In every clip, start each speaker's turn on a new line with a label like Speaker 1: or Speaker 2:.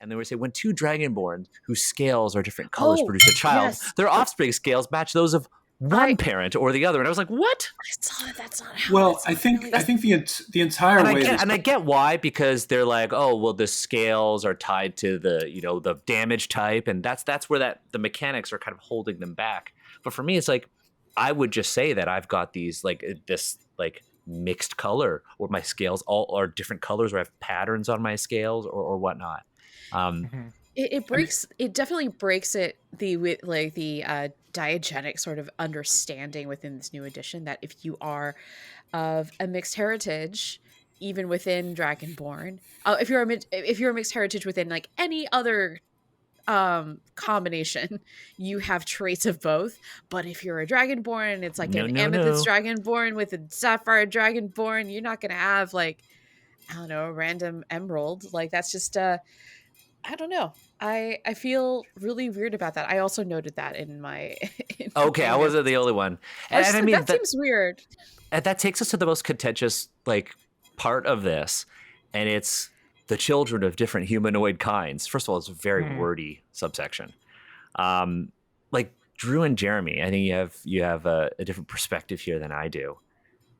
Speaker 1: And they would say when two dragonborn whose scales are different colors
Speaker 2: Oh,
Speaker 1: produce a child,
Speaker 2: yes.
Speaker 1: their offspring scales match those of one
Speaker 2: I
Speaker 1: parent or the other. And I was like, what?
Speaker 2: saw that. That's not how.
Speaker 3: Well,
Speaker 2: That's
Speaker 3: I
Speaker 2: not
Speaker 3: think
Speaker 2: really.
Speaker 3: I think the entire
Speaker 1: And
Speaker 3: way this
Speaker 1: I get why, because they're like, oh, well, the scales are tied to the, the damage type, and that's where the mechanics are kind of holding them back. But for me, it's like, I would just say that I've got these this mixed color, or my scales all are different colors, or I have patterns on my scales, or whatnot.
Speaker 4: Mhm.
Speaker 2: It breaks. It definitely breaks it with the diagenic sort of understanding within this new edition that if you are of a mixed heritage, even within Dragonborn, if you're a mixed heritage within like any other combination, you have traits of both. But if you're a Dragonborn, it's like
Speaker 1: No,
Speaker 2: an
Speaker 1: no,
Speaker 2: Amethyst
Speaker 1: no.
Speaker 2: Dragonborn with a Sapphire Dragonborn, you're not gonna have like, I don't know, a random emerald. Like that's just I don't know. I feel really weird about that. I also noted that in my
Speaker 1: Okay,
Speaker 2: my
Speaker 1: I wasn't
Speaker 2: notes.
Speaker 1: the only one.
Speaker 2: I was
Speaker 1: And
Speaker 2: just
Speaker 1: I
Speaker 2: like,
Speaker 1: mean,
Speaker 2: that seems weird.
Speaker 1: that takes us to the most contentious part of this, and it's the children of different humanoid kinds. First of all, it's a very wordy subsection. Like Drew and Jeremy, I think you have a different perspective here than I do.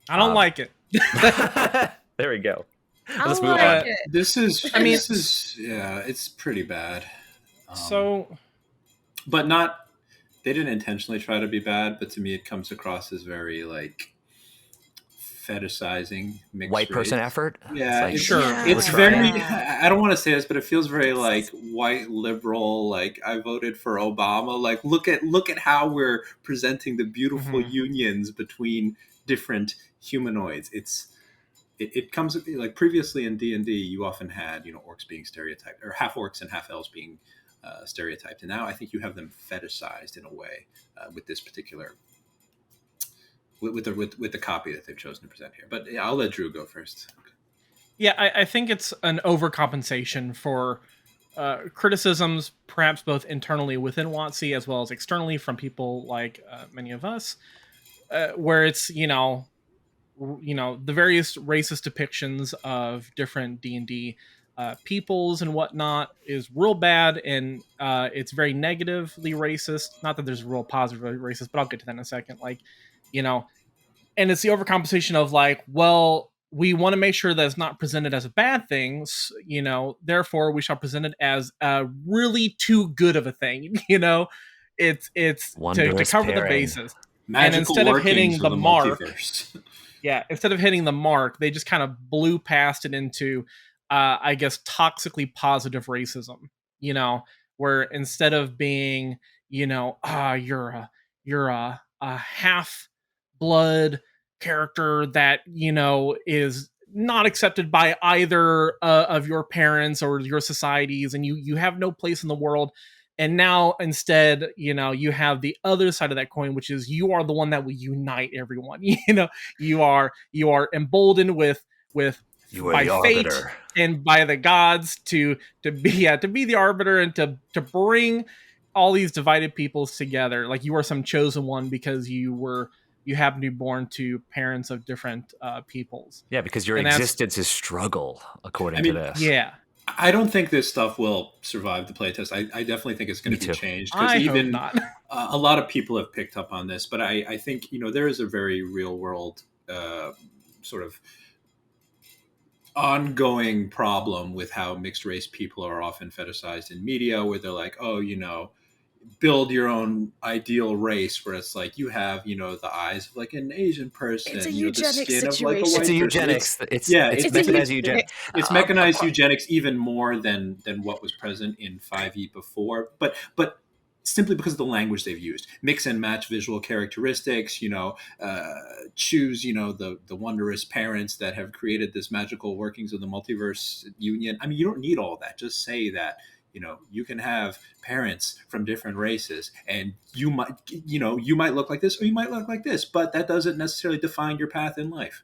Speaker 4: I don't like it.
Speaker 1: There we go.
Speaker 2: I
Speaker 1: Let's move
Speaker 2: like
Speaker 1: on.
Speaker 2: it.
Speaker 3: This is
Speaker 4: mean-
Speaker 3: this is yeah, it's pretty bad.
Speaker 4: So
Speaker 3: But not they didn't intentionally try to be bad, but to me it comes across as very fetishizing mixed
Speaker 1: White person
Speaker 3: race.
Speaker 1: effort.
Speaker 3: Yeah,
Speaker 1: It's
Speaker 4: Sure.
Speaker 3: It's
Speaker 1: we're
Speaker 3: very.
Speaker 1: trying.
Speaker 3: I don't want to say this, but it feels very white liberal. Like I voted for Obama. Like look at how we're presenting the beautiful unions between different humanoids. It comes like previously in D&D, you often had orcs being stereotyped, or half orcs and half elves being stereotyped, and now I think you have them fetishized in a way with this particular. With the copy that they've chosen to present here. But yeah, I'll let Drew go first.
Speaker 4: yeah, I think it's an overcompensation for criticisms, perhaps both internally within WotC as well as externally from people like many of us, where it's the various racist depictions of different D&D peoples and whatnot is real bad, and it's very negatively racist. Not that there's real positively racist, but I'll get to that in a second. And it's the overcompensation of well, we want to make sure that it's not presented as a bad thing, therefore we shall present it as really too good of a thing. It's to cover the bases.
Speaker 3: Magical
Speaker 4: and instead of hitting
Speaker 3: workings
Speaker 4: the
Speaker 3: of
Speaker 4: mark,
Speaker 3: multiverse.
Speaker 4: yeah, instead of hitting the mark, they just kind of blew past it into, I guess, toxically positive racism. Where instead of being, you're a half blood character that is not accepted by either of your parents or your societies, and you have no place in the world. And now instead, you have the other side of that coin, which is you are the one that will unite everyone. You are emboldened with
Speaker 1: You are
Speaker 4: by
Speaker 1: the
Speaker 4: fate
Speaker 1: arbiter.
Speaker 4: and by the gods to be the arbiter and to bring all these divided peoples together. Like you are some chosen one because you happen to be born to parents of different peoples.
Speaker 1: Yeah, because your
Speaker 4: And that's-
Speaker 1: existence is struggle, according to this.
Speaker 4: Yeah.
Speaker 3: I don't think this stuff will survive the playtest. I definitely think it's going to be changed because
Speaker 4: hope not.
Speaker 3: A lot of people have picked up on this. But I think there is a very real world sort of ongoing problem with how mixed race people are often fetishized in media, where they're like, oh, build your own ideal race, where it's like you have the eyes of like an Asian person,
Speaker 2: It's a
Speaker 3: the
Speaker 2: eugenics
Speaker 3: skin of like a
Speaker 2: situation.
Speaker 3: white
Speaker 1: It's a
Speaker 3: person.
Speaker 1: eugenics. It's
Speaker 3: It's
Speaker 1: mechanized eugenics.
Speaker 3: It's mechanized eugenics even more than what was present in 5e before, but simply because of the language they've used. Mix and match visual characteristics, choose, the wondrous parents that have created this magical workings of the multiverse union. I mean, you don't need all that. Just say that, you can have parents from different races, and you might look like this or you might look like this, but that doesn't necessarily define your path in life.